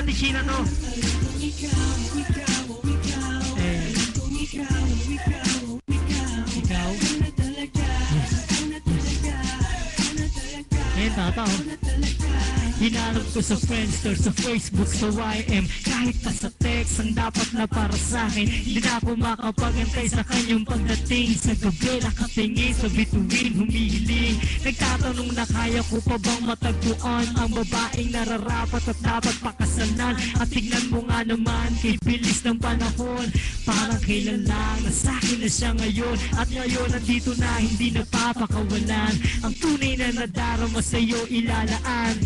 Ate Sheena to. Ikaw. Ayan, tata oh. Hinanap ko sa Friendster, sa Facebook, sa YM. Kahit pa sa text, ang dapat na para sa akin. Hindi na ako makapagantay sa kanyang pagdating. Sa gabi nakatingin, sa bituin humihiling. Nagtatanong na kaya ko pa bang matagpuan ang babaeng nararapat at dapat pakasalan. At tignan mo nga naman, kay bilis ng panahon, parang kailan lang nasakin na siya ngayon. At ngayon nandito na, hindi napapakawalan. Ang tunay na nadarama sa'yo ilalaan.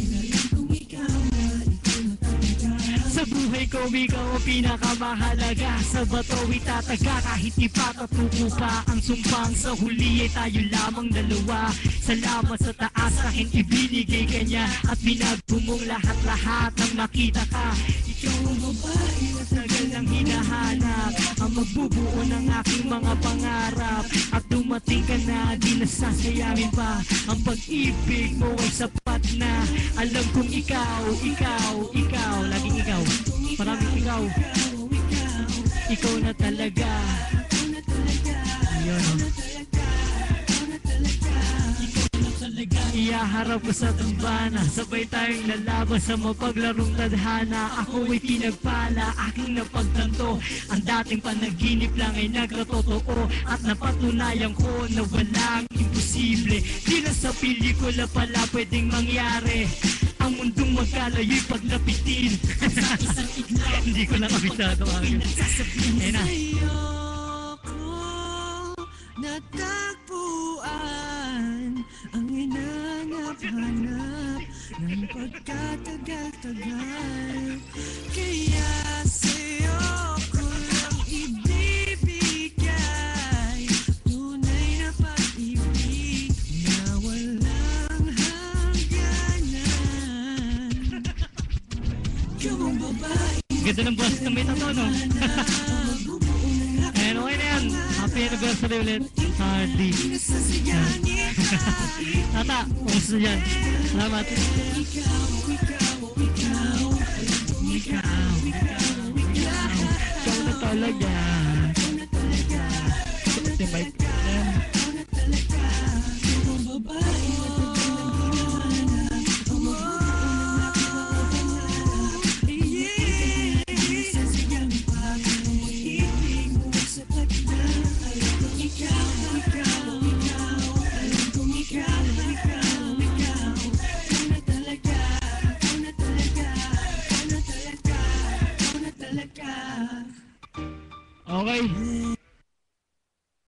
Sa buhay ko, ikaw ang pinakamahalaga. Sa bato itataga kahit ipatatuko pa ang sumpang. Sa huli ay tayo lamang dalawa. Salamat sa taas akin ibinigay ka niya. At binago mong lahat-lahat nang makita ka. Ikaw ang babae na tagal nang hinahanap, ang magbubuo ng aking mga pangarap. At dumating ka na, di nasasayamin pa. Ang pag-ibig mo ay sapat na. Alam kong ikaw, laging ikaw, maraming ikaw. Ikaw na talaga. Ayun. Iyaharap ko sa tumbana, sabay tayong lalaban sa mapaglarong tadhana. Ako ay pinagpala, aking napagtanto. Ang dating panaginip lang ay nagratotoo. At napatunayan ko na walang imposible. Di na sa pelikula pala pwedeng mangyari. Ang mundong magkalayo'y paglapitin. Hindi ko nakabisado akin. Ayun na. Natagpuan ang hinanap-hanap ng pagkatagal-tagal. Kaya sa'yo ko lang ibibigay tunay na pag-ibig na walang hangganan. Ikaw ang babae. Ganda ng boss na may tato, no? Ayan, okay na yan. Happy anniversary ulit. Hardy. Tata, kumusta dyan? Salamat. Ikaw na talaga. Timay ka lang. Okay.